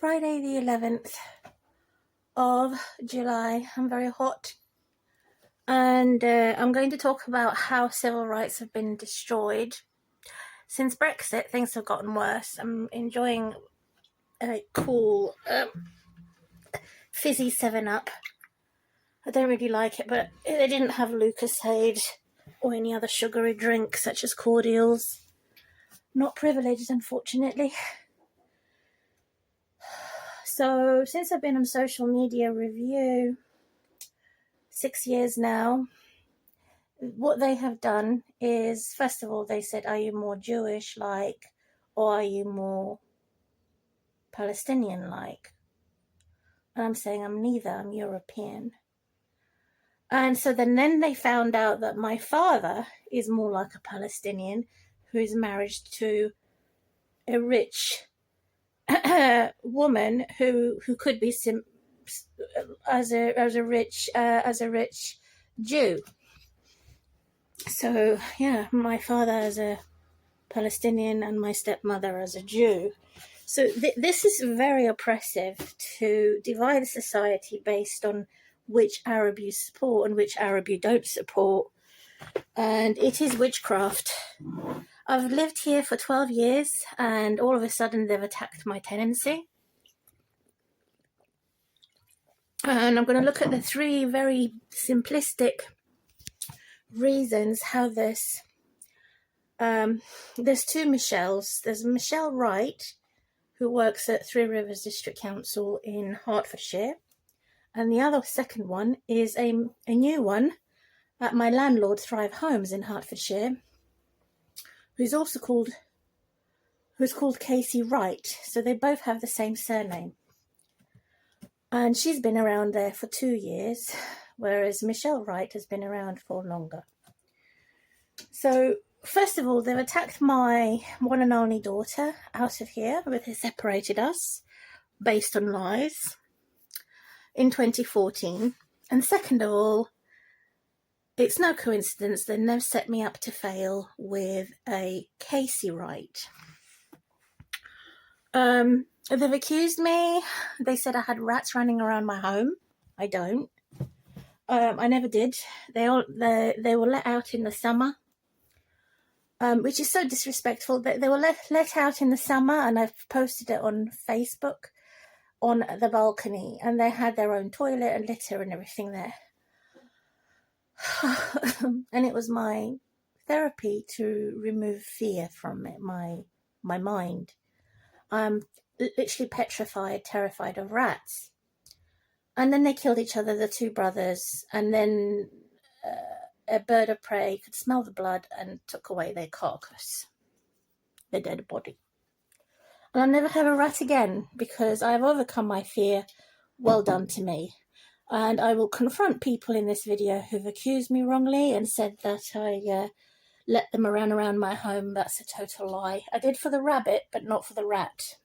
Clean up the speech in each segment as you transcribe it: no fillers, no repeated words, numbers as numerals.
Friday the 11th of July. I'm very hot, and I'm going to talk about how civil rights have been destroyed. Since Brexit, things have gotten worse. I'm enjoying a cool fizzy 7-Up. I don't really like it, but they didn't have Lucasade or any other sugary drink such as cordials. Not privileged, unfortunately. So since I've been on social media review, 6 years now, what they have done is, first of all, they said, are you more Jewish-like or are you more Palestinian-like? And I'm saying I'm neither, I'm European. And so then they found out that my father is more like a Palestinian who is married to a rich woman who could be as a rich Jew. So yeah, my father as a Palestinian and my stepmother as a Jew. So this is very oppressive, to divide society based on which Arab you support and which Arab you don't support. And it is witchcraft. I've lived here for 12 years and all of a sudden they've attacked my tenancy. And I'm going to look at the three very simplistic reasons how this... there's two Michelles. There's Michelle Wright, who works at Three Rivers District Council in Hertfordshire. And the second one is a new one at my landlord Thrive Homes in Hertfordshire, who's called Casey Wright. So they both have the same surname. And she's been around there for 2 years, whereas Michelle Wright has been around for longer. So first of all, they've attacked my one and only daughter out of here, where they separated us based on lies in 2014. And second of all, it's no coincidence that they've set me up to fail with a Casey Wright. They've accused me. They said I had rats running around my home. I don't. I never did. They were let out in the summer, which is so disrespectful. They were let out in the summer, and I've posted it on Facebook on the balcony, and they had their own toilet and litter and everything there. And it was my therapy to remove fear from it, my mind. I'm literally petrified, terrified of rats. And then they killed each other, the two brothers, and then a bird of prey could smell the blood and took away their carcass, their dead body. And I'll never have a rat again because I've overcome my fear. Well done to me. And I will confront people in this video who've accused me wrongly and said that I let them around my home. That's a total lie. I did for the rabbit, but not for the rat.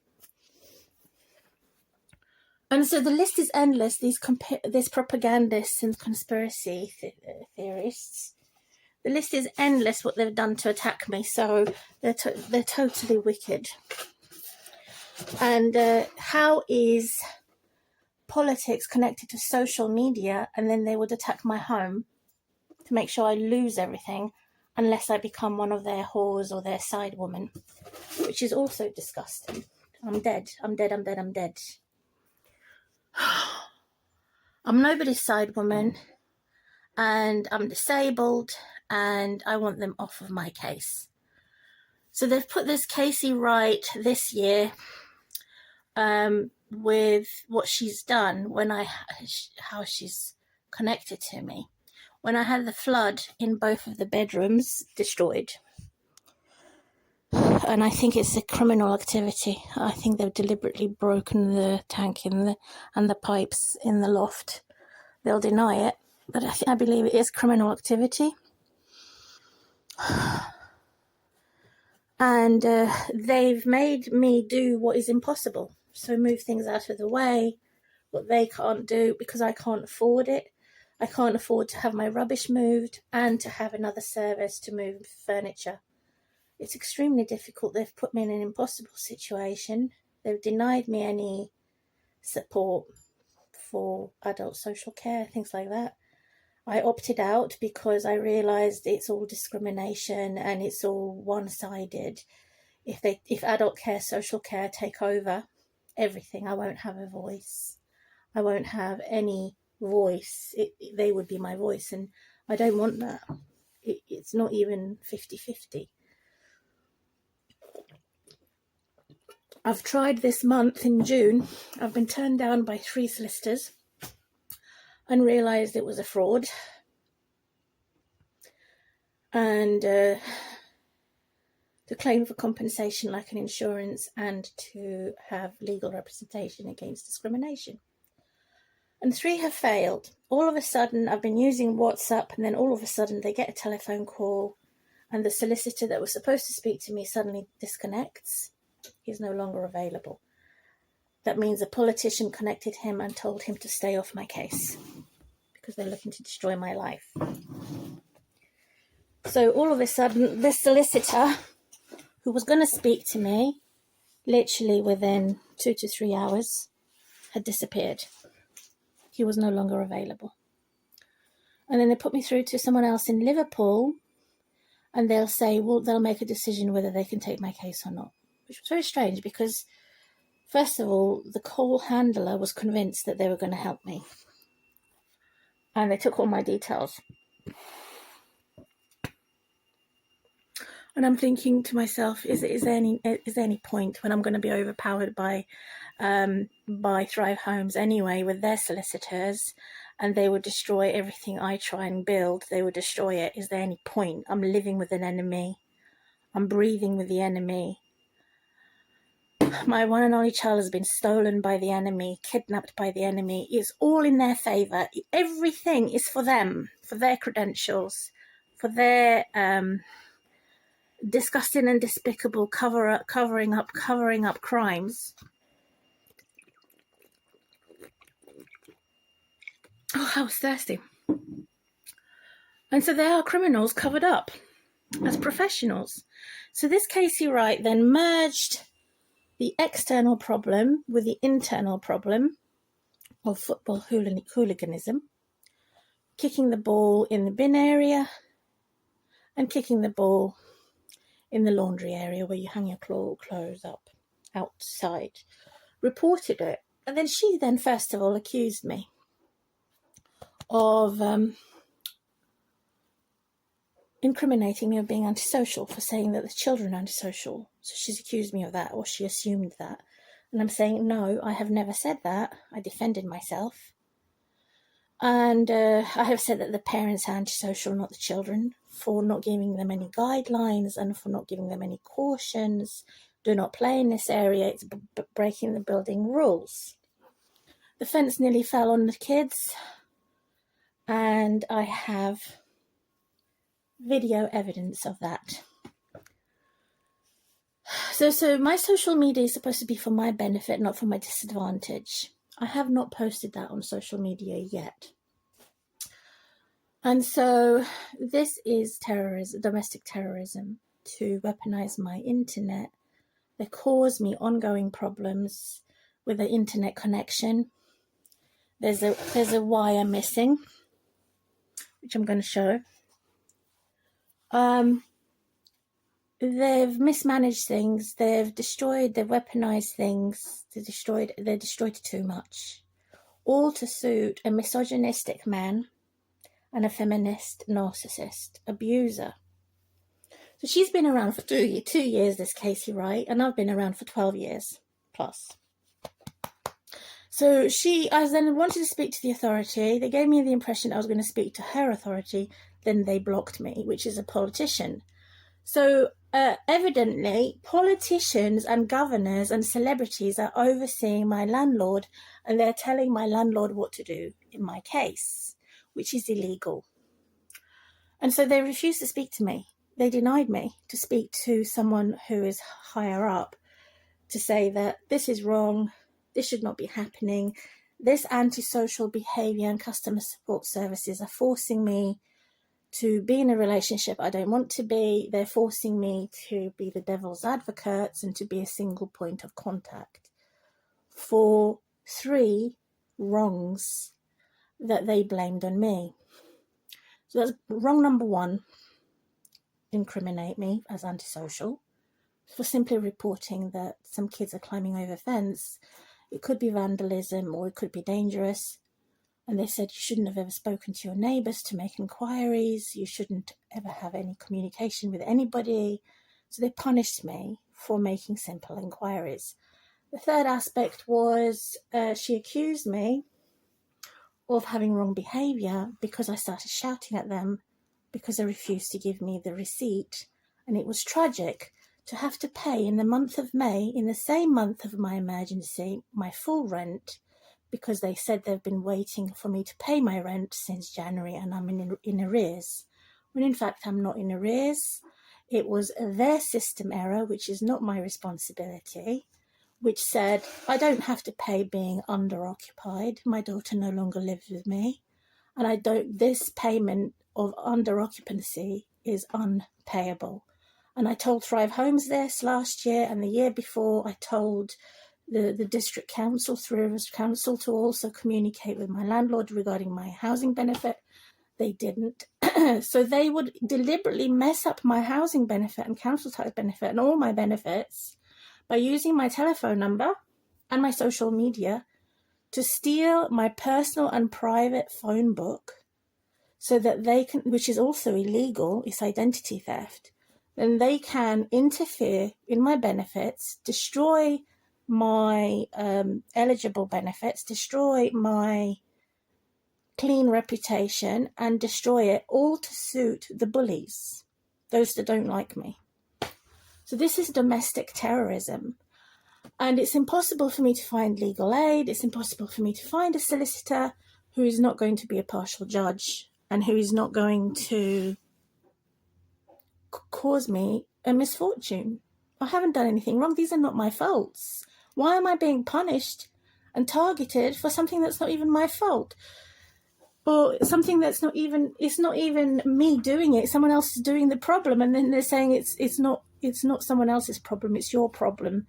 And so the list is endless, these propagandists and conspiracy theorists. The list is endless what they've done to attack me, so they're totally wicked. And how is politics connected to social media, and then they would attack my home to make sure I lose everything unless I become one of their whores or their side woman, which is also disgusting. I'm dead. I'm dead. I'm dead. I'm dead. I'm nobody's side woman, and I'm disabled, and I want them off of my case. So they've put this Casey Wright this year with what she's done how she's connected to me. When I had the flood in both of the bedrooms destroyed. And I think it's a criminal activity. I think they've deliberately broken the tank and the pipes in the loft. They'll deny it, but I believe it is criminal activity. And they've made me do what is impossible. So move things out of the way, what they can't do, because I can't afford it. I can't afford to have my rubbish moved and to have another service to move furniture. It's extremely difficult. They've put me in an impossible situation. They've denied me any support for adult social care, things like that. I opted out because I realised it's all discrimination and it's all one-sided. If adult care, social care take over everything, I won't have a voice. I won't have any voice. They would be my voice, and I don't want that. It's not even 50-50. I've tried this month in June. I've been turned down by 3 solicitors and realised it was a fraud. And to claim for compensation like an insurance and to have legal representation against discrimination. And 3 have failed. All of a sudden, I've been using WhatsApp, and then all of a sudden they get a telephone call, and the solicitor that was supposed to speak to me suddenly disconnects. He's no longer available. That means a politician connected him and told him to stay off my case because they're looking to destroy my life. So all of a sudden, this solicitor who was going to speak to me literally within 2 to 3 hours had disappeared. He was no longer available. And then they put me through to someone else in Liverpool, and they'll say, well, they'll make a decision whether they can take my case or not, which was very strange because, first of all, the call handler was convinced that they were going to help me. And they took all my details. And I'm thinking to myself, is there any point when I'm going to be overpowered by Thrive Homes anyway with their solicitors, and they would destroy everything I try and build? They would destroy it. Is there any point? I'm living with an enemy. I'm breathing with the enemy. My one and only child has been stolen by the enemy, kidnapped by the enemy. It's all in their favour. Everything is for them, for their credentials, for their disgusting and despicable covering up crimes. Oh, I was thirsty. And so they are criminals covered up as professionals. So this Casey Wright then merged the external problem with the internal problem of football hooliganism, kicking the ball in the bin area and kicking the ball in the laundry area where you hang your clothes up outside. Reported it. And then she first of all accused me of incriminating me of being antisocial, for saying that the children are antisocial. So she's accused me of that, or she assumed that. And I'm saying, no, I have never said that. I defended myself. And I have said that the parents are antisocial, not the children, for not giving them any guidelines and for not giving them any cautions. Do not play in this area. It's breaking the building rules. The fence nearly fell on the kids. And I have video evidence of that. So my social media is supposed to be for my benefit, not for my disadvantage. I have not posted that on social media yet. And so this is terrorism, domestic terrorism, to weaponize my internet. They cause me ongoing problems with the internet connection. There's a wire missing, which I'm going to show. They've mismanaged things. They've weaponized things. They're destroyed too much. All to suit a misogynistic man and a feminist narcissist abuser. So she's been around for 2 years, this Casey Wright, and I've been around for 12 years plus. So I then wanted to speak to the authority. They gave me the impression I was going to speak to her authority. Then they blocked me, which is a politician. So evidently, politicians and governors and celebrities are overseeing my landlord, and they're telling my landlord what to do in my case, which is illegal. And so they refused to speak to me. They denied me to speak to someone who is higher up to say that this is wrong, this should not be happening, this antisocial behaviour and customer support services are forcing me to be in a relationship I don't want to be. They're forcing me to be the devil's advocate and to be a single point of contact for 3 wrongs that they blamed on me. So that's wrong number 1, incriminate me as antisocial for simply reporting that some kids are climbing over a fence. It could be vandalism or it could be dangerous. And they said you shouldn't have ever spoken to your neighbours to make inquiries. You shouldn't ever have any communication with anybody. So they punished me for making simple inquiries. The third aspect was she accused me of having wrong behaviour because I started shouting at them because they refused to give me the receipt. And it was tragic to have to pay in the month of May, in the same month of my emergency, my full rent, because they said they've been waiting for me to pay my rent since January and I'm in arrears. When in fact I'm not in arrears. It was their system error, which is not my responsibility, which said I don't have to pay being under-occupied. My daughter no longer lives with me. And this payment of under-occupancy is unpayable. And I told Thrive Homes this last year, and the year before I told the district council, Three Rivers Council, to also communicate with my landlord regarding my housing benefit. They didn't. So they would deliberately mess up my housing benefit and council tax benefit and all my benefits by using my telephone number and my social media to steal my personal and private phone book so that they can, which is also illegal, it's identity theft, then they can interfere in my benefits, destroy my eligible benefits, destroy my clean reputation, and destroy it all to suit the bullies, those that don't like me. So this is domestic terrorism. And it's impossible for me to find legal aid. It's impossible for me to find a solicitor who is not going to be a partial judge and who is not going to cause me a misfortune. I haven't done anything wrong. These are not my faults. Why am I being punished and targeted for something that's not even my fault? Or something that's not even, it's not even me doing it. Someone else is doing the problem. And then they're saying it's not someone else's problem. It's your problem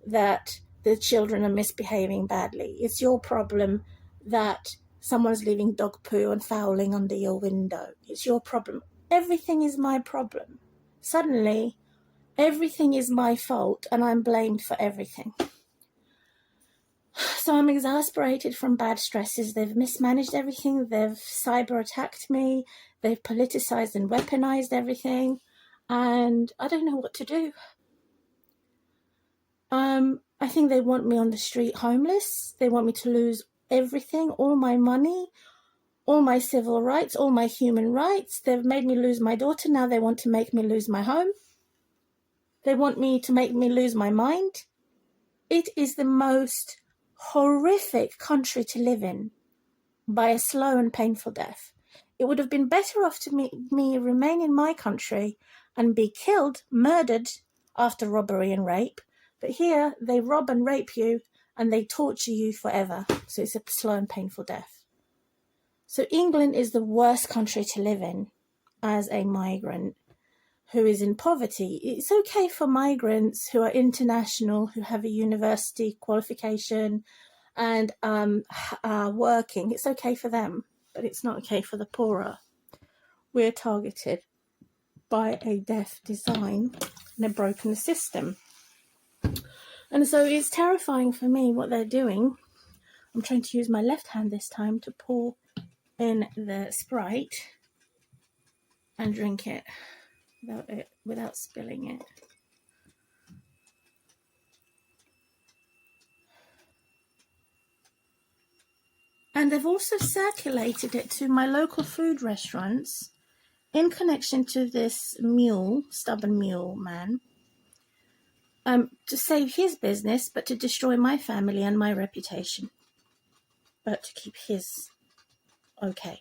that the children are misbehaving badly. It's your problem that someone's leaving dog poo and fouling under your window. It's your problem. Everything is my problem. Suddenly, everything is my fault and I'm blamed for everything. So I'm exasperated from bad stresses. They've mismanaged everything. They've cyber attacked me. They've politicized and weaponized everything. And I don't know what to do. I think they want me on the street homeless. They want me to lose everything, all my money, all my civil rights, all my human rights. They've made me lose my daughter. Now they want to make me lose my home. They want me to make me lose my mind. It is the most horrific country to live in by a slow and painful death. It would have been better off to me remain in my country and be killed, murdered after robbery and rape. But here they rob and rape you and they torture you forever. So it's a slow and painful death. So England is the worst country to live in as a migrant who is in poverty. It's okay for migrants who are international, who have a university qualification and are working. It's okay for them, but it's not okay for the poorer. We're targeted by a deaf design and a broken system. And so it's terrifying for me what they're doing. I'm trying to use my left hand this time to pour in the Sprite and drink it without spilling it. And they've also circulated it to my local food restaurants in connection to this mule, stubborn mule man, to save his business, but to destroy my family and my reputation, but to keep his okay.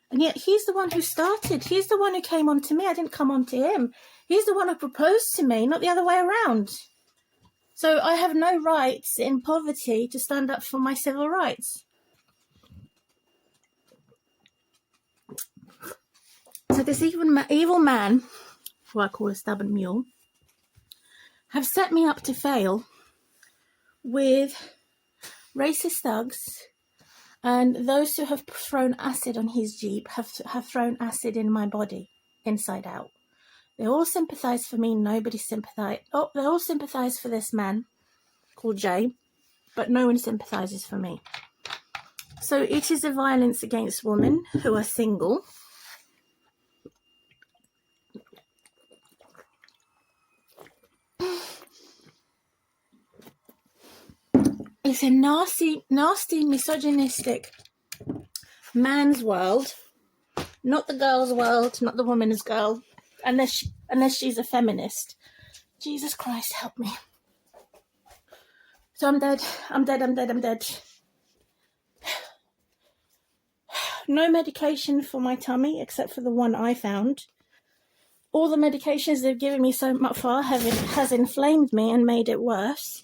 And yet he's the one who started. He's the one who came on to me. I didn't come on to him. He's the one who proposed to me, not the other way around. So I have no rights in poverty to stand up for my civil rights. So this evil man, who I call a stubborn mule, have set me up to fail with racist thugs, and those who have thrown acid on his Jeep have thrown acid in my body, inside out. They all sympathise for me. Nobody sympathise. Oh, they all sympathise for this man called Jay, but no one sympathises for me. So it is a violence against women who are single. It's a nasty, nasty, misogynistic man's world, not the girl's world, not the woman's girl, unless she's a feminist. Jesus Christ, help me. So I'm dead. I'm dead. I'm dead. I'm dead. No medication for my tummy except for the one I found. All the medications they've given me so far has inflamed me and made it worse.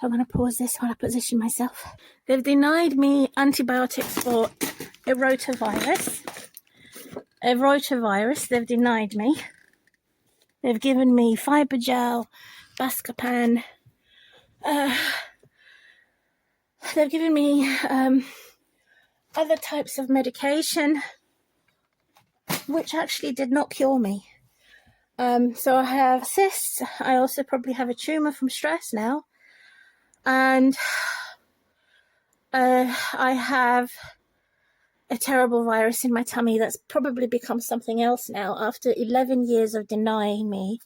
I'm going to pause this while I position myself. They've denied me antibiotics for a rotavirus. They've denied me. They've given me fibergel, Buscopan. They've given me other types of medication, which actually did not cure me. So I have cysts. I also probably have a tumour from stress now. And I have a terrible virus in my tummy that's probably become something else now. After 11 years of denying me,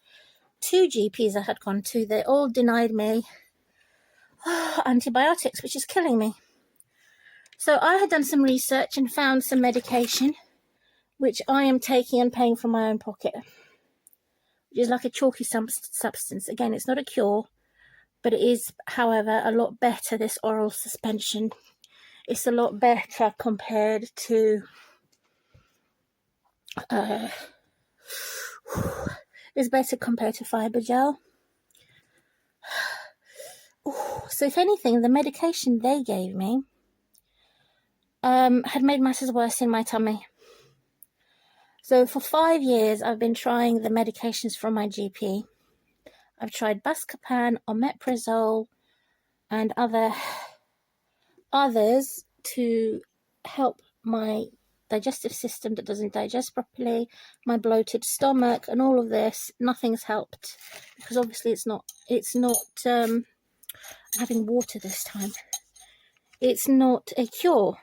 2 GPs I had gone to, they all denied me antibiotics, which is killing me. So I had done some research and found some medication, which I am taking and paying from my own pocket, which is like a chalky substance. Again, it's not a cure, but it is, however, a lot better, this oral suspension. It's a lot better compared to fibergel. So if anything, the medication they gave me had made matters worse in my tummy. So for 5 years, I've been trying the medications from my GP. I've tried Buscopan, omeprazole, and others to help my digestive system that doesn't digest properly, my bloated stomach, and all of this. Nothing's helped because obviously it's not having water this time. It's not a cure.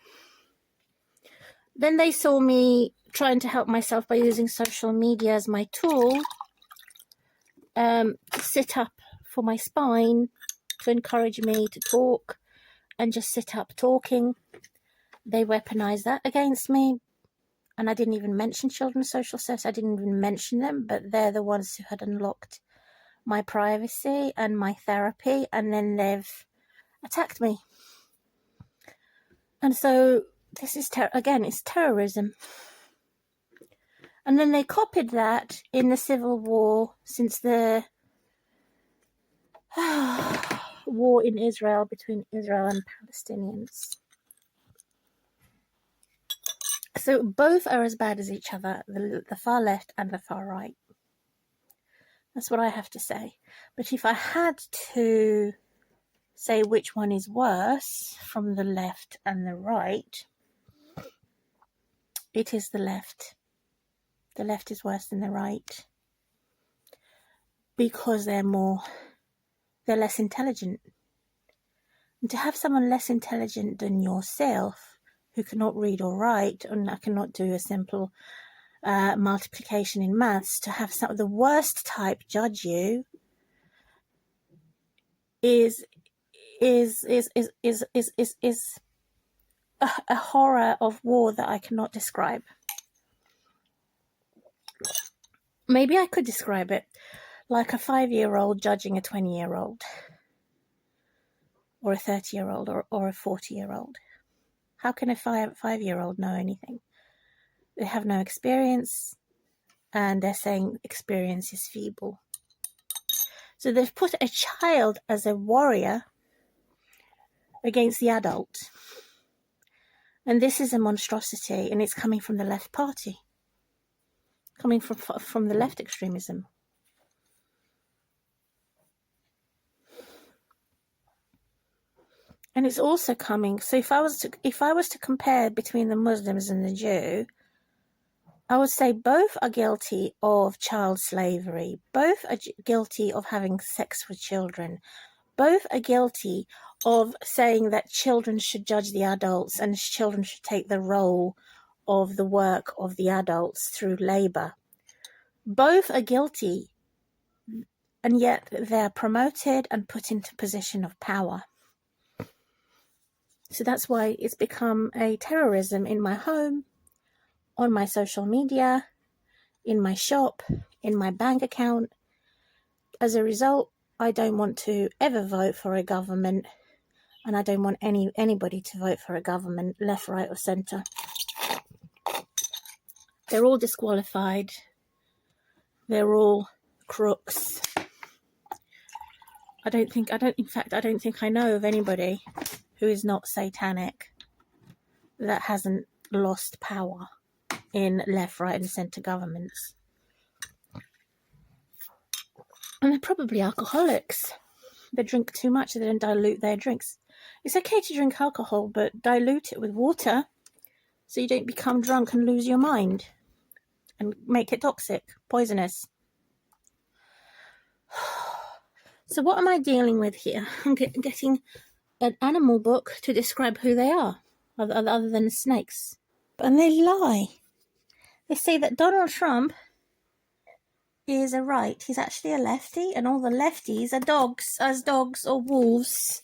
Then they saw me trying to help myself by using social media as my tool to sit up for my spine, to encourage me to talk and just sit up talking. They weaponized that against me, and I didn't even mention children's social service. I didn't even mention them, but they're the ones who had unlocked my privacy and my therapy, and then they've attacked me. And so this is again, it's terrorism. And then they copied that in the civil war, since the war in Israel, between Israel and Palestinians. So both are as bad as each other, the far left and the far right. That's what I have to say. But if I had to say which one is worse from the left and the right, it is the left. The left is worse than the right because they're less intelligent. And to have someone less intelligent than yourself, who cannot read or write and cannot do a simple multiplication in maths, to have some of the worst type judge you is a horror of war that I cannot describe. Maybe I could describe it like a 5-year-old judging a 20-year-old, or a 30-year-old, or a 40-year-old. How can a 5-year-old know anything? They have no experience, and they're saying experience is feeble. So they've put a child as a warrior against the adult. And this is a monstrosity, and it's coming from the left party. coming from the left extremism. And it's also coming. So if I was to compare between the Muslims and the Jew, I would say both are guilty of child slavery. Both are guilty of having sex with children. Both are guilty of saying that children should judge the adults and children should take the role of the work of the adults through labor. Both are guilty, and yet they're promoted and put into position of power. So that's why it's become a terrorism in my home, on my social media, in my shop, in my bank account. As a result, I don't want to ever vote for a government, and I don't want anybody to vote for a government, left, right or centre. They're all disqualified. They're all crooks. I don't think I know of anybody who is not satanic that hasn't lost power in left, right and centre governments. And they're probably alcoholics. They drink too much, they don't dilute their drinks. It's okay to drink alcohol, but dilute it with water so you don't become drunk and lose your mind and make it toxic, poisonous. So what am I dealing with here? I'm getting an animal book to describe who they are, other than snakes. And they lie. They say that Donald Trump is a right. He's actually a lefty, and all the lefties are dogs or wolves.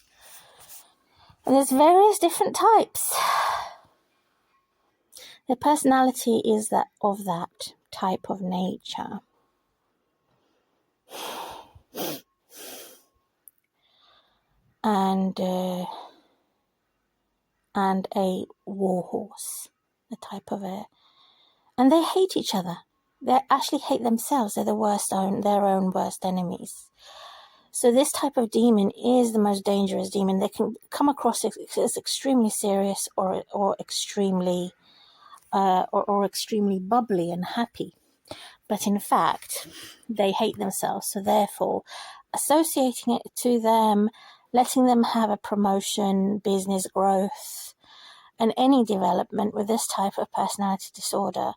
And there's various different types. Their personality is that type of nature. And a warhorse, the type of and they hate each other. They actually hate themselves. They're their own worst enemies. So this type of demon is the most dangerous demon. They can come across as extremely serious or extremely extremely bubbly and happy. But in fact, they hate themselves. So therefore, associating it to them, letting them have a promotion, business growth, and any development with this type of personality disorder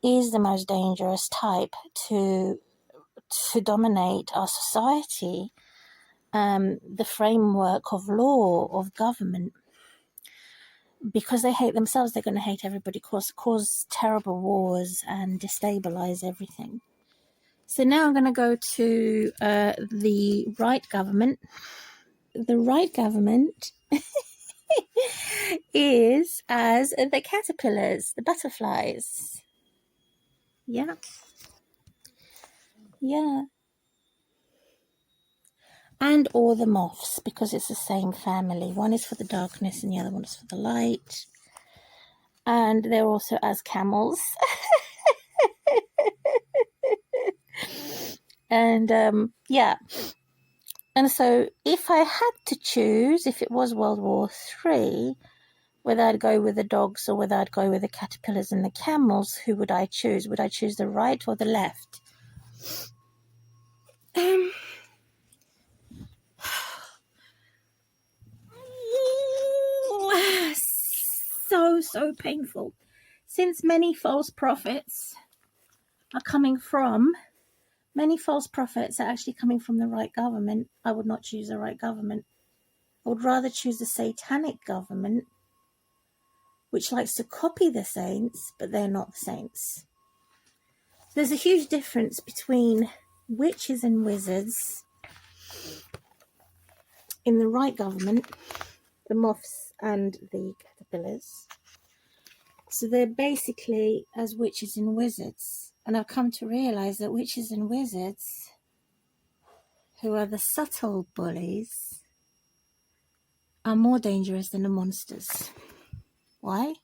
is the most dangerous type to dominate our society, the framework of law, of government. Because they hate themselves, they're going to hate everybody, cause terrible wars and destabilize everything. So now I'm going to go to the right government. The right government is as the caterpillars, the butterflies. Yeah. And or the moths, because it's the same family. One is for the darkness and the other one is for the light. And they're also as camels. And and so if I had to choose, if it was World War III, whether I'd go with the dogs or whether I'd go with the caterpillars and the camels, who would I choose? Would I choose the right or the left? So painful. Since many false prophets are actually coming from the right government, I would not choose the right government. I would rather choose the satanic government, which likes to copy the saints, but they're not the saints. There's a huge difference between witches and wizards in the right government, the moths and the caterpillars. So they're basically as witches and wizards. And I've come to realize that witches and wizards, who are the subtle bullies, are more dangerous than the monsters. Why?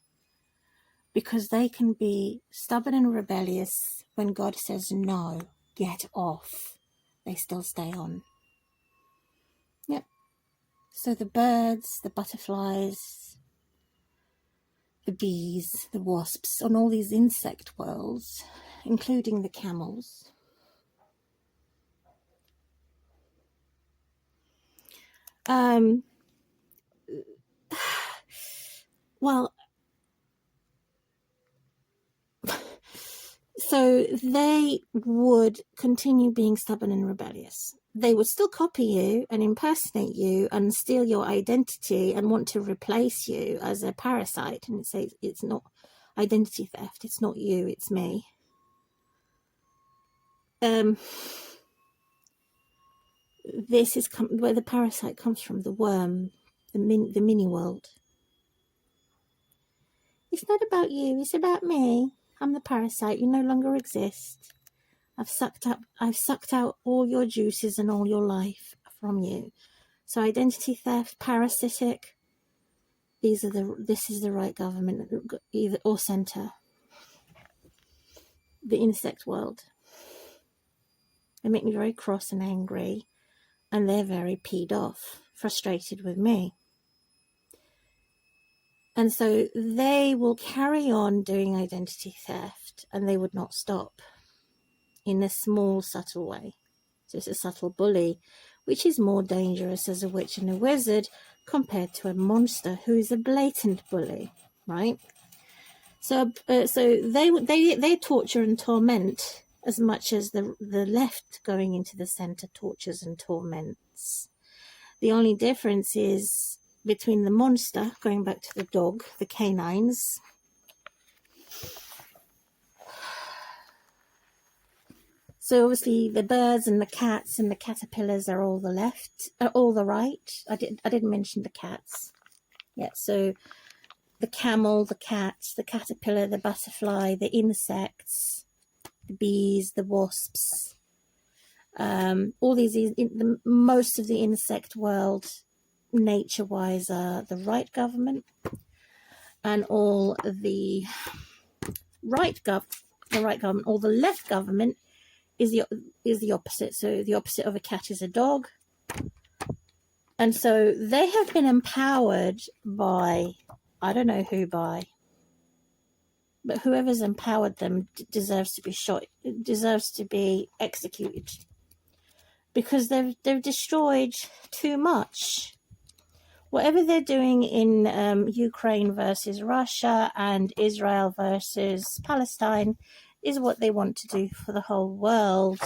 Because they can be stubborn and rebellious when God says no, get off. They still stay on. Yep. So the birds, the butterflies, the bees, the wasps, on all these insect worlds, including the camels. Well, so they would continue being stubborn and rebellious. They would still copy you and impersonate you and steal your identity and want to replace you as a parasite. And say it's not identity theft. It's not you. It's me. This is where the parasite comes from. The worm, the mini world. It's not about you. It's about me. I'm the parasite. You no longer exist. I've sucked out all your juices and all your life from you. So identity theft, parasitic. This is the right government, either or centre. The insect world. They make me very cross and angry, and they're very peed off, frustrated with me. And so they will carry on doing identity theft, and they would not stop in a small, subtle way. So it's a subtle bully, which is more dangerous as a witch and a wizard compared to a monster who is a blatant bully, right? So they torture and torment as much as the left going into the centre tortures and torments. The only difference is between the monster, going back to the dog, the canines. So obviously the birds and the cats and the caterpillars are all the left, are all the right. I didn't mention the cats. Yeah, so the camel, the cat, the caterpillar, the butterfly, the insects, the bees, the wasps, all these, most of the insect world, nature-wise, are the right government, and all the right government, or the left government is the opposite. So the opposite of a cat is a dog, and so they have been empowered by, I don't know who by, but whoever's empowered them deserves to be shot, deserves to be executed, because they've destroyed too much. Whatever they're doing in Ukraine versus Russia and Israel versus Palestine is what they want to do for the whole world.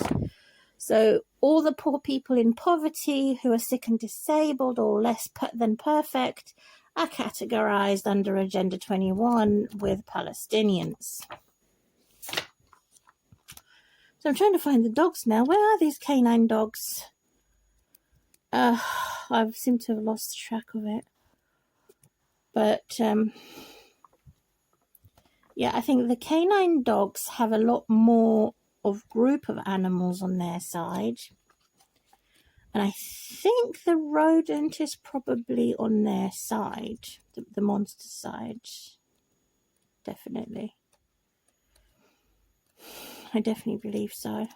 So all the poor people in poverty who are sick and disabled or less than perfect are categorized under Agenda 21 with Palestinians. So I'm trying to find the dogs now. Where are these canine dogs? I seem to have lost track of it. But, yeah, I think the canine dogs have a lot more of group of animals on their side. And I think the rodent is probably on their side, the monster side. Definitely. I definitely believe so.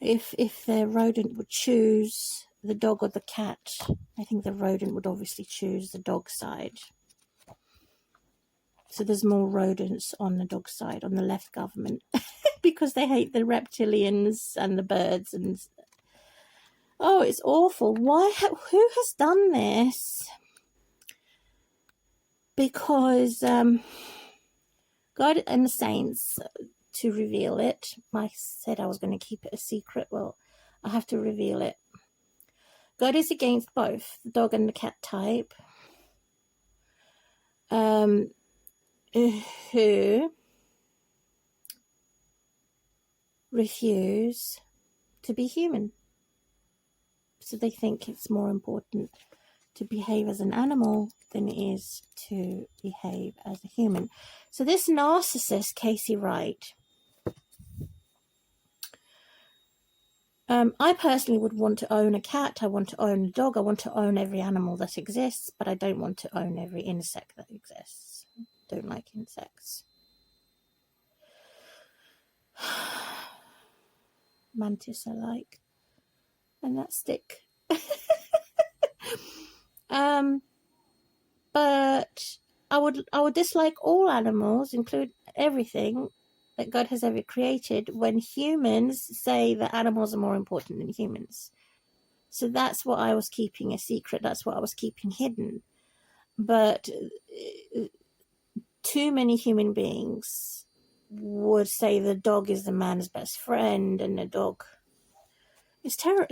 If the rodent would choose the dog or the cat, I think the rodent would obviously choose the dog side. So there's more rodents on the dog side, on the left government, because they hate the reptilians and the birds. And oh, it's awful. Why? Who has done this? Because God and the saints, to reveal it. I said I was going to keep it a secret. Well, I have to reveal it. God is against both the dog and the cat type, who refuse to be human. So they think it's more important to behave as an animal than it is to behave as a human. So this narcissist, Casey Wright, I personally would want to own a cat. I want to own a dog. I want to own every animal that exists, but I don't want to own every insect that exists. Don't like insects. Mantis I like. And that stick. But I would dislike all animals, include everything, that God has ever created when humans say that animals are more important than humans. So that's what I was keeping a secret. That's what I was keeping hidden. But too many human beings would say the dog is the man's best friend, and the dog is terrible,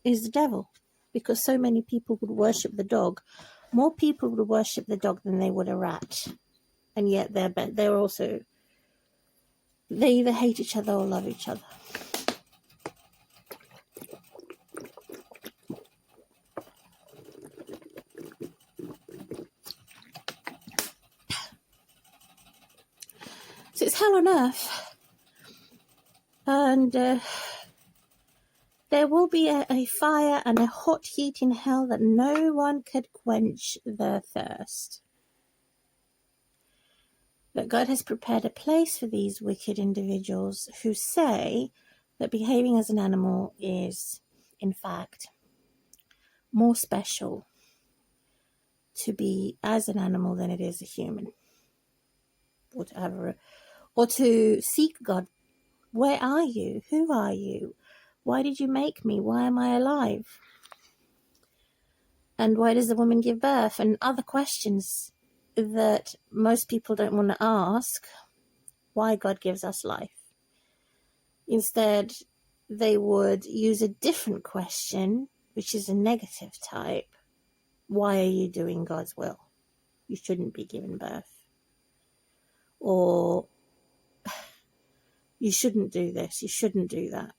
is the devil, because so many people would worship the dog. More people would worship the dog than they would a rat, and yet they're also, they either hate each other or love each other. So it's hell on earth, and there will be a fire and a hot heat in hell that no one could quench the thirst. But God has prepared a place for these wicked individuals who say that behaving as an animal is, in fact, more special to be as an animal than it is a human. Or to seek God. Where are you? Who are you? Why did you make me? Why am I alive? And why does the woman give birth? And other questions that most people don't want to ask. Why God gives us life. Instead, they would use a different question, which is a negative type. Why are you doing God's will? You shouldn't be giving birth. Or you shouldn't do this, you shouldn't do that.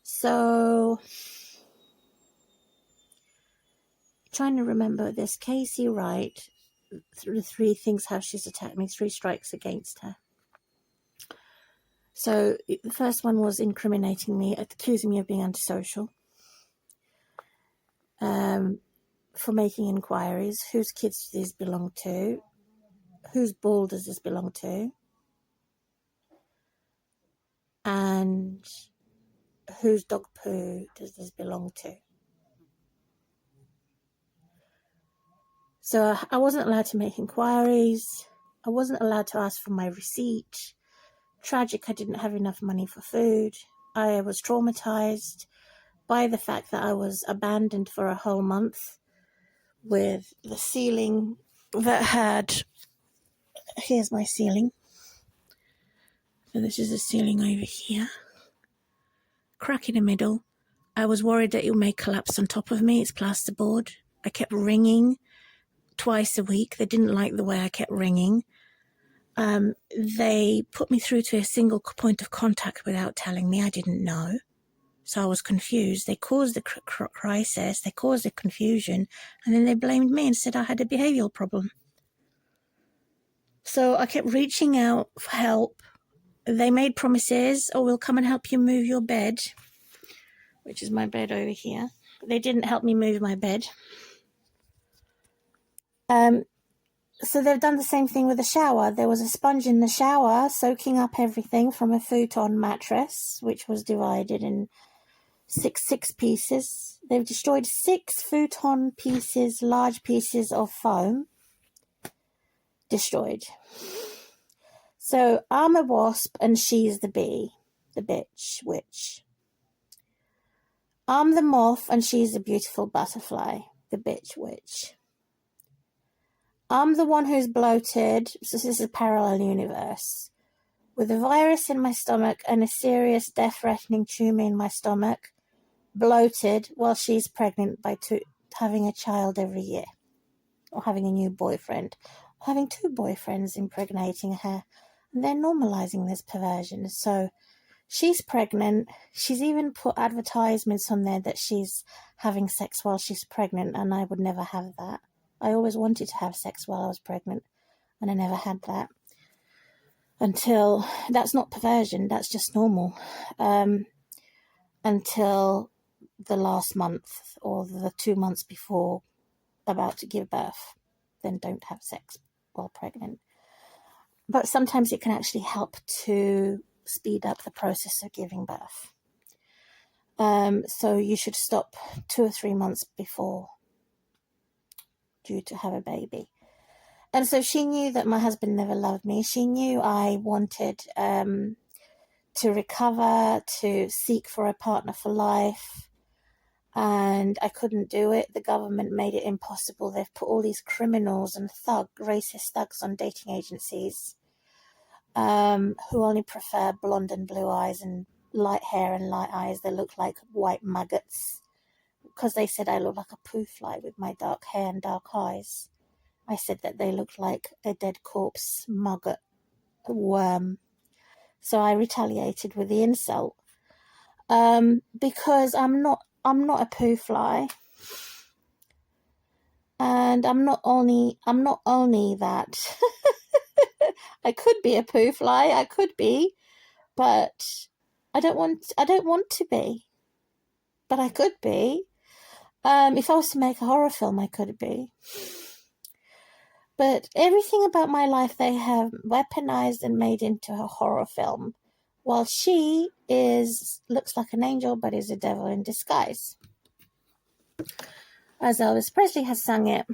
So, trying to remember this, Casey Wright, the three things how she's attacked me, 3 strikes against her. So, the first one was incriminating me, accusing me of being antisocial, for making inquiries. Whose kids do these belong to? Whose ball does this belong to? And whose dog poo does this belong to? So I wasn't allowed to make inquiries. I wasn't allowed to ask for my receipt. Tragic, I didn't have enough money for food. I was traumatized by the fact that I was abandoned for a whole month with the ceiling that had, here's my ceiling. So this is the ceiling over here. Crack in the middle. I was worried that it may collapse on top of me. It's plasterboard. I kept ringing twice a week. They didn't like the way I kept ringing. They put me through to a single point of contact without telling me. I didn't know. So I was confused. They caused the crisis. They caused the confusion. And then they blamed me and said I had a behavioural problem. So I kept reaching out for help. They made promises. Oh, we'll come and help you move your bed, which is my bed over here. They didn't help me move my bed. So they've done the same thing with the shower. There was a sponge in the shower soaking up everything from a futon mattress, which was divided in six pieces. They've destroyed 6 futon pieces, large pieces of foam. Destroyed. So I'm a wasp and she's the bee, the bitch witch. I'm the moth and she's a beautiful butterfly, the bitch witch. I'm the one who's bloated, so this is a parallel universe, with a virus in my stomach and a serious death-threatening tumour in my stomach, bloated while she's pregnant by having a child every year, or having a new boyfriend, or having 2 boyfriends impregnating her, and they're normalising this perversion. So she's pregnant. She's even put advertisements on there that she's having sex while she's pregnant, and I would never have that. I always wanted to have sex while I was pregnant, and I never had that. Until, that's not perversion, that's just normal. Until the last month, or the 2 months before about to give birth. Then don't have sex while pregnant. But sometimes it can actually help to speed up the process of giving birth. So you should stop 2 or 3 months before due to have a baby. And so she knew that my husband never loved me. She knew I wanted to recover, to seek for a partner for life, and I couldn't do it. The government made it impossible. They've put all these criminals and racist thugs on dating agencies who only prefer blonde and blue eyes and light hair and light eyes. They look like white maggots because they said I look like a poo fly with my dark hair and dark eyes. I said that they looked like a dead corpse maggot worm. So I retaliated with the insult. Because I'm not a poo fly. And I'm not only that. I could be a poo fly, I could be, but I don't want to be. But I could be. If I was to make a horror film, I could be. But everything about my life they have weaponized and made into a horror film, while she looks like an angel but is a devil in disguise. As Elvis Presley has sung it.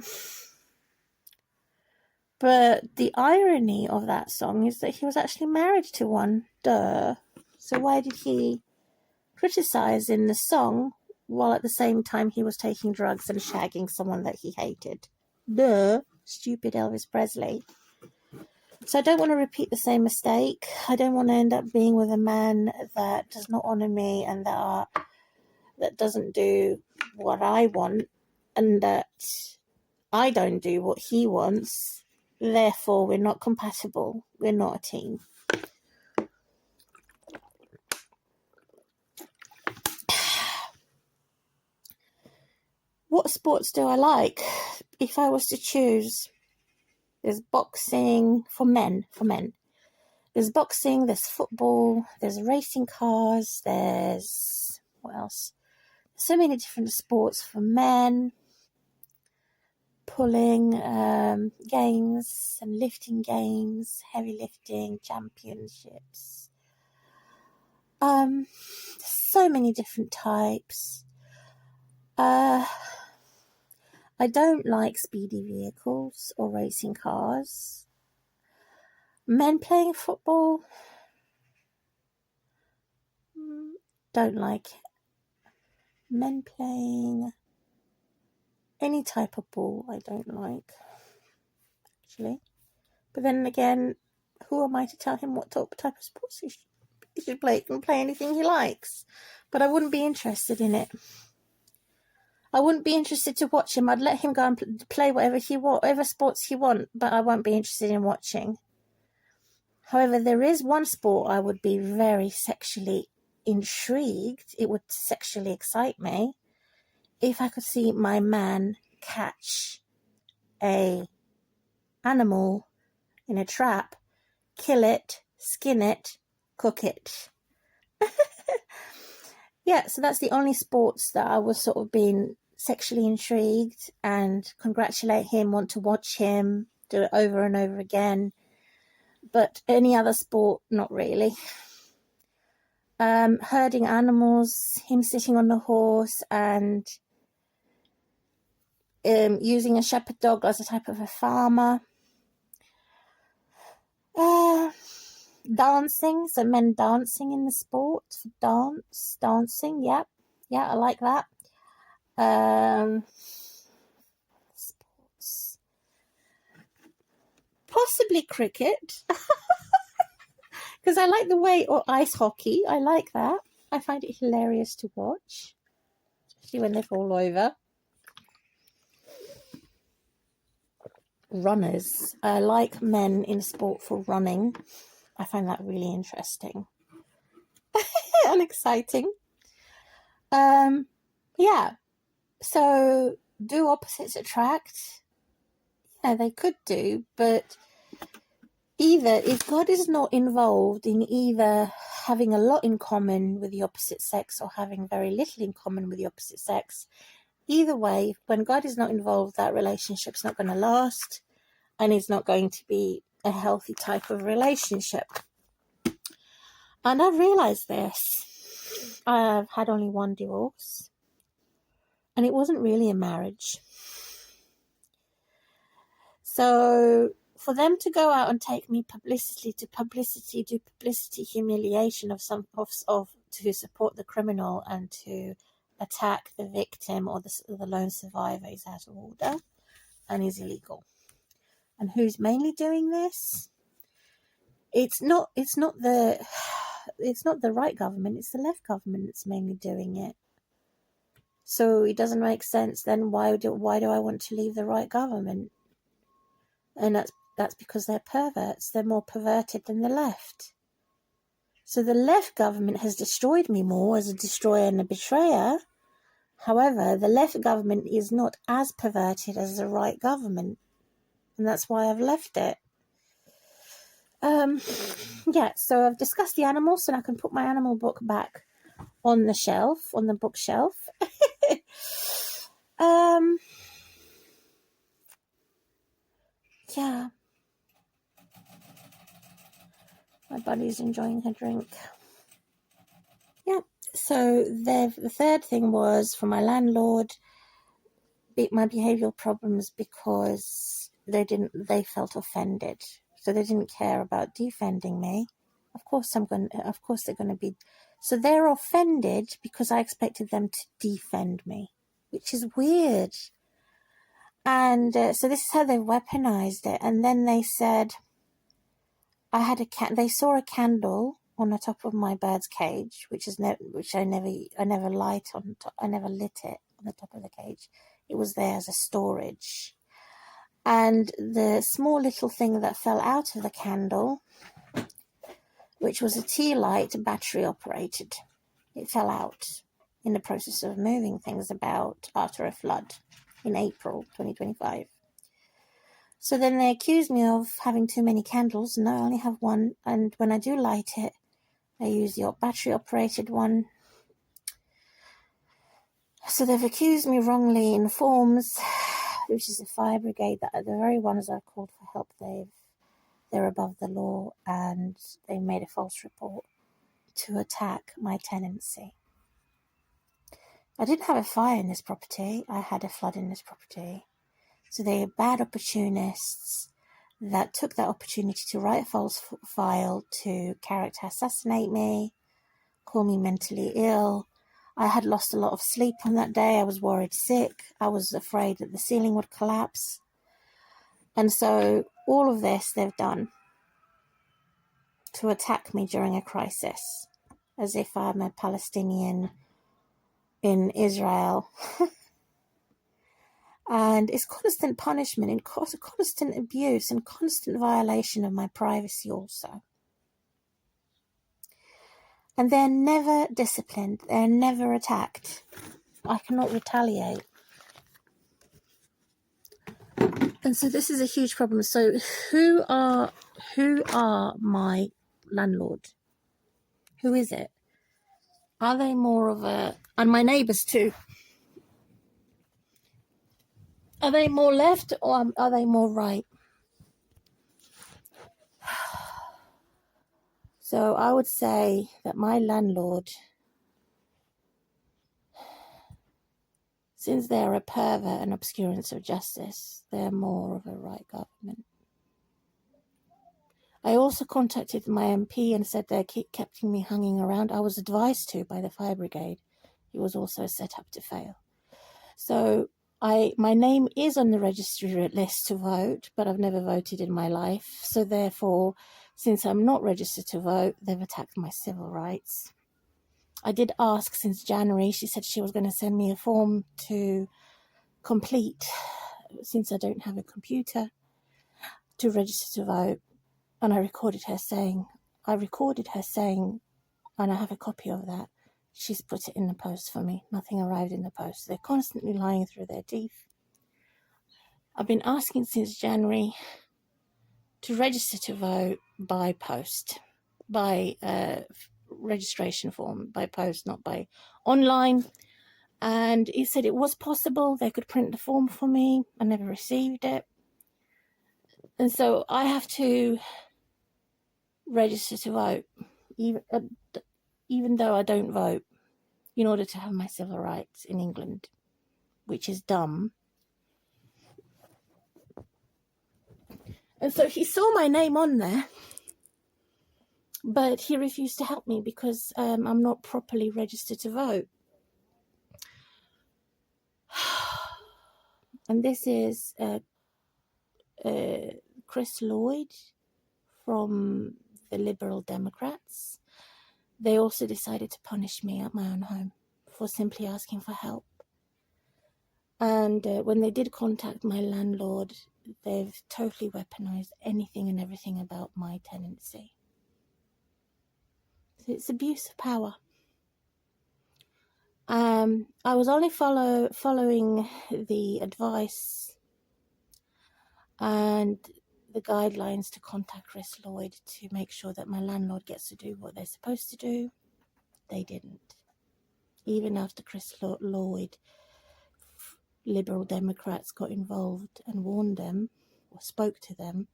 But the irony of that song is that he was actually married to one. Duh. So why did he criticize in the song while at the same time he was taking drugs and shagging someone that he hated? Duh. Stupid Elvis Presley. So I don't want to repeat the same mistake. I don't want to end up being with a man that does not honor me and that doesn't do what I want and that I don't do what he wants. Therefore, we're not compatible. We're not a team. What sports do I like? If I was to choose, there's boxing for men. There's boxing, there's football, there's racing cars, there's what else? So many different sports for men. Pulling games and lifting games, heavy lifting championships. So many different types. I don't like speedy vehicles or racing cars. Men playing football, don't like it. Men playing any type of ball, I don't like, actually. But then again, who am I to tell him what type of sports he should play? He can play anything he likes. But I wouldn't be interested in it. I wouldn't be interested to watch him. I'd let him go and play whatever sports he wants, but I won't be interested in watching. However, there is one sport I would be very sexually intrigued. It would sexually excite me if I could see my man catch a animal in a trap, kill it, skin it, cook it. Yeah, so that's the only sports that I was sort of being sexually intrigued and congratulate him, want to watch him, do it over and over again. But any other sport, not really. Herding animals, him sitting on the horse and using a shepherd dog as a type of a farmer. Dancing, so men dancing in the sport, dancing, yeah, I like that. Sports, possibly cricket, because I like the way, or ice hockey, I like that. I find it hilarious to watch, especially when they fall over. Runners, I like men in sport for running. I find that really interesting and exciting. Yeah. So, do opposites attract? Yeah, they could do, but either if God is not involved in either having a lot in common with the opposite sex or having very little in common with the opposite sex, either way, when God is not involved, that relationship's not going to last and it's not going to be a healthy type of relationship. And I've realized this. I've had only one divorce, and it wasn't really a marriage. So for them to go out and take me publicity, humiliation of to support the criminal and to attack the victim or the lone survivor is out of order and is illegal. And who's mainly doing this? It's not the right government, it's the left government that's mainly doing it. So it doesn't make sense then why do I want to leave the right government? And that's because they're perverts. They're more perverted than the left. So the left government has destroyed me more as a destroyer and a betrayer. However, the left government is not as perverted as the right government. And that's why I've left it. Yeah, so I've discussed the animals, and I can put my animal book back on the bookshelf. Yeah. My buddy's enjoying her drink. Yeah, so the third thing was for my landlord, my behavioural problems because they felt offended. So they didn't care about defending me. Of course they're going to be. So they're offended because I expected them to defend me, which is weird. And so this is how they weaponized it. And then they said, they saw a candle on the top of my bird's cage, which I never lit it on the top of the cage. It was there as a storage. And the small little thing that fell out of the candle, which was a tea light, battery operated. It fell out in the process of moving things about after a flood in April 2025. So then they accused me of having too many candles, and I only have one. And when I do light it, I use the battery-operated one. So they've accused me wrongly in forms, which is the fire brigade, that are the very ones I've called for help. They're above the law, and they made a false report to attack my tenancy. I didn't have a fire in this property. I had a flood in this property. So they are bad opportunists that took that opportunity to write a false file, to character assassinate me, call me mentally ill. I had lost a lot of sleep on that day. I was worried sick. I was afraid that the ceiling would collapse. And so all of this they've done to attack me during a crisis, as if I'm a Palestinian in Israel. And it's constant punishment and constant abuse and constant violation of my privacy also. And they're never disciplined. They're never attacked. I cannot retaliate. And so this is a huge problem. So who are my landlord? Who is it? Are they more of a... And my neighbours too. Are they more left or are they more right? So I would say that my landlord, since they're a pervert and obscurance of justice, they're more of a right government. I also contacted my MP and said they kept me hanging around. I was advised to by the fire brigade. It was also set up to fail. So my name is on the registry list to vote, but I've never voted in my life. So therefore, since I'm not registered to vote, they've attacked my civil rights. I did ask since January. She said she was going to send me a form to complete, since I don't have a computer, to register to vote. And I recorded her saying, and I have a copy of that, she's put it in the post for me. Nothing arrived in the post. They're constantly lying through their teeth. I've been asking since January to register to vote by post, by registration form, by post, not by online. And he said it was possible. They could print the form for me. I never received it. And so I have to register to vote, even though I don't vote. in order to have my civil rights in England, which is dumb. And so he saw my name on there, but he refused to help me because I'm not properly registered to vote. And this is Chris Lloyd from the Liberal Democrats. They also decided to punish me at my own home for simply asking for help. And when they did contact my landlord, they've totally weaponized anything and everything about my tenancy. So it's abuse of power. I was only following the advice and the guidelines to contact Chris Lloyd to make sure that my landlord gets to do what they're supposed to do. They didn't. Even after Chris Lloyd, Liberal Democrats, got involved and warned them or spoke to them,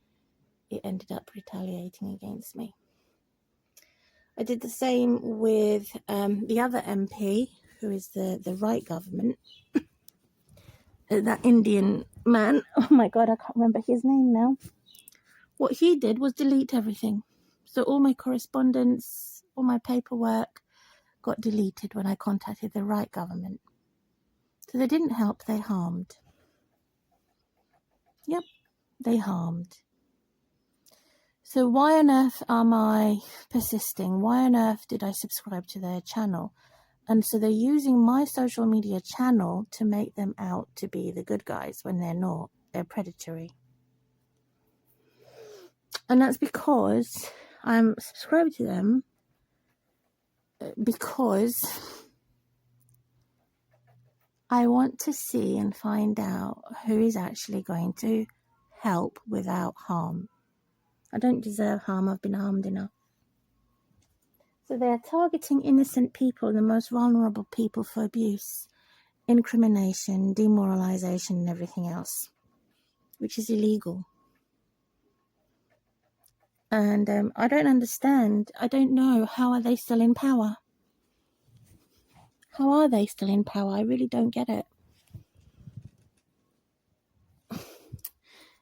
it ended up retaliating against me. I did the same with the other MP, who is the right government. That Indian man, oh my God, I can't remember his name now. What he did was delete everything. So all my correspondence, all my paperwork got deleted when I contacted the right government. So they didn't help, they harmed. Yep, they harmed. So why on earth am I persisting? Why on earth did I subscribe to their channel? And so they're using my social media channel to make them out to be the good guys when they're not. They're predatory. And that's because I'm subscribed to them because I want to see and find out who is actually going to help without harm. I don't deserve harm. I've been harmed enough. So they're targeting innocent people, the most vulnerable people, for abuse, incrimination, demoralization, and everything else, which is illegal. And I don't understand. I don't know. How are they still in power? How are they still in power? I really don't get it.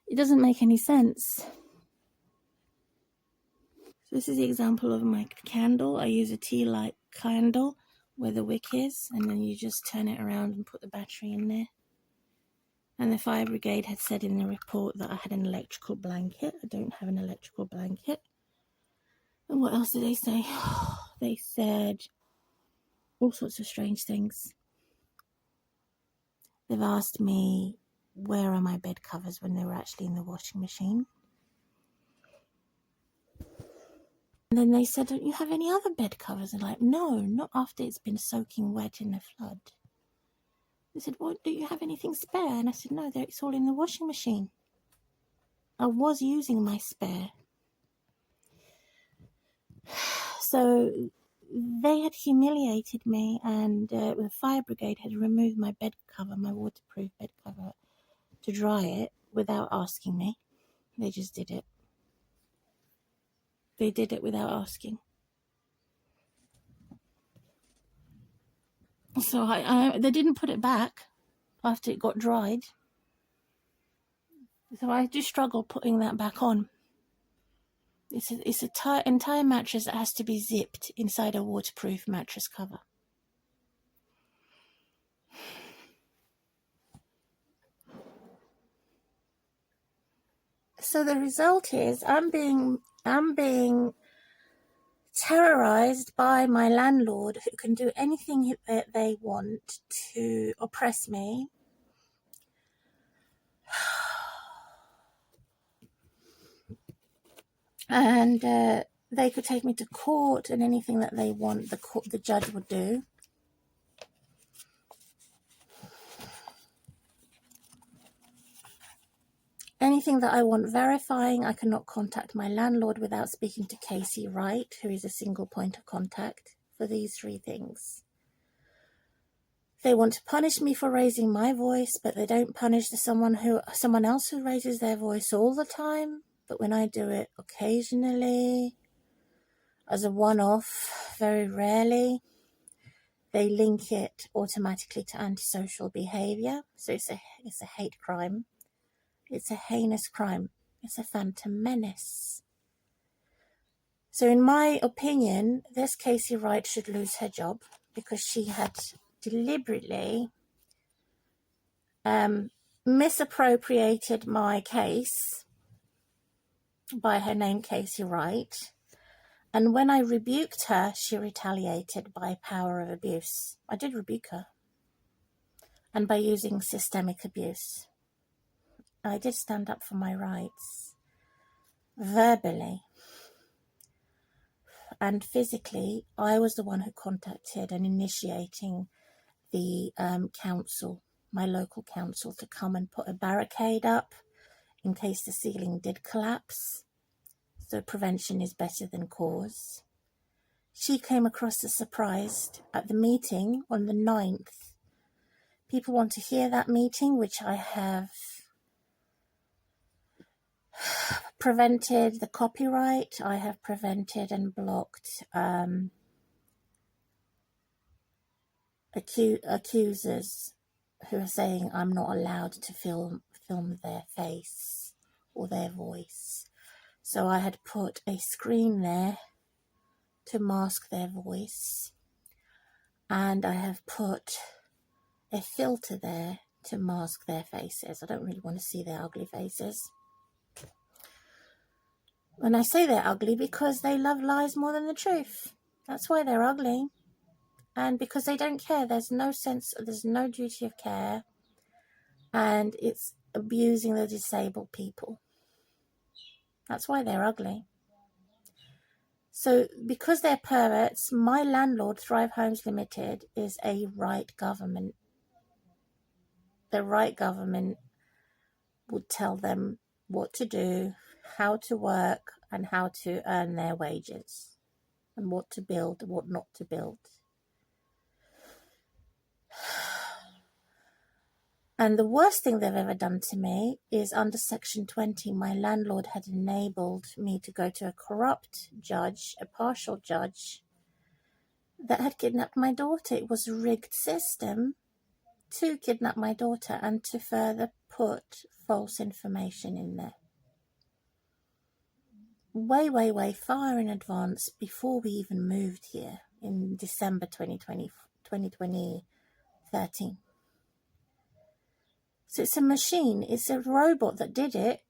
It doesn't make any sense. So this is the example of my candle. I use a tea light candle where the wick is, and then you just turn it around and put the battery in there. And the fire brigade had said in the report that I had an electrical blanket. I don't have an electrical blanket. And what else did they say? They said all sorts of strange things. They've asked me where are my bed covers when they were actually in the washing machine. And then they said, don't you have any other bed covers? And I'm like, no, not after it's been soaking wet in the flood. They said, well, do you have anything spare? And I said, no, it's all in the washing machine. I was using my spare. So they had humiliated me, and the fire brigade had removed my bed cover, my waterproof bed cover, to dry it without asking me. They just did it. They did it without asking. So they didn't put it back after it got dried. So I do struggle putting that back on. It's an entire mattress that has to be zipped inside a waterproof mattress cover. So the result is I'm being terrorized by my landlord, who can do anything that they want to oppress me. And they could take me to court, and anything that they want, the judge would do. Anything that I want verifying, I cannot contact my landlord without speaking to Casey Wright, who is a single point of contact for these three things. They want to punish me for raising my voice, but they don't punish someone else who raises their voice all the time. But when I do it occasionally, as a one-off, very rarely, they link it automatically to antisocial behaviour. So it's a hate crime. It's a heinous crime. It's a phantom menace. So in my opinion, this Casey Wright should lose her job because she had deliberately misappropriated my case by her name Casey Wright. And when I rebuked her, she retaliated by power of abuse. I did rebuke her. And by using systemic abuse. I did stand up for my rights. Verbally. And physically, I was the one who contacted and initiating the council, my local council, to come and put a barricade up in case the ceiling did collapse. So prevention is better than cause. She came across as surprised at the meeting on the 9th. People want to hear that meeting, which I have prevented the copyright. I have prevented and blocked accusers who are saying I'm not allowed to film their face or their voice. So I had put a screen there to mask their voice, and I have put a filter there to mask their faces. I don't really want to see their ugly faces. And I say they're ugly because they love lies more than the truth. That's why they're ugly. And because they don't care. There's no duty of care. And it's abusing the disabled people. That's why they're ugly. So because they're perverts, my landlord, Thrive Homes Limited, is a right government. The right government would tell them what to do, how to work, and how to earn their wages, and what to build and what not to build. And the worst thing they've ever done to me is under Section 20, my landlord had enabled me to go to a corrupt judge, a partial judge, that had kidnapped my daughter. It was a rigged system to kidnap my daughter and to further put false information in there. Way, way, way far in advance, before we even moved here in December 2013. So it's a machine, it's a robot that did it,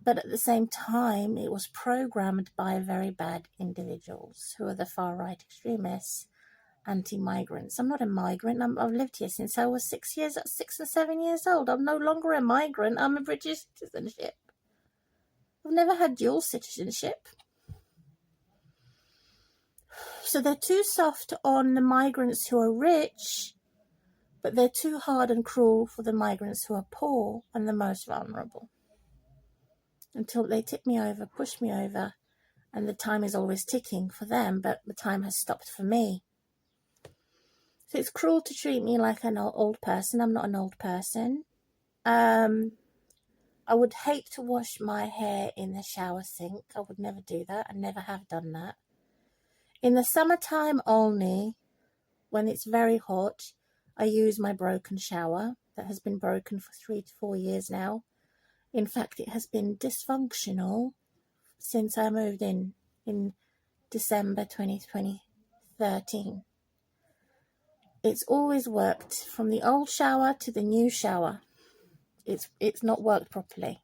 but at the same time, it was programmed by very bad individuals who are the far-right extremists, anti-migrants. I'm not a migrant. I've lived here since I was 6 and 7 years old. I'm no longer a migrant. I'm a British citizenship. I've never had dual citizenship. So they're too soft on the migrants who are rich, but they're too hard and cruel for the migrants who are poor and the most vulnerable. Until they tip me over, push me over, and the time is always ticking for them, but the time has stopped for me. So it's cruel to treat me like an old person. I'm not an old person. I would hate to wash my hair in the shower sink. I would never do that. I never have done that. In the summertime only, when it's very hot, I use my broken shower that has been broken for 3 to 4 years now. In fact, it has been dysfunctional since I moved in December 2013. It's always worked from the old shower to the new shower. It's not worked properly.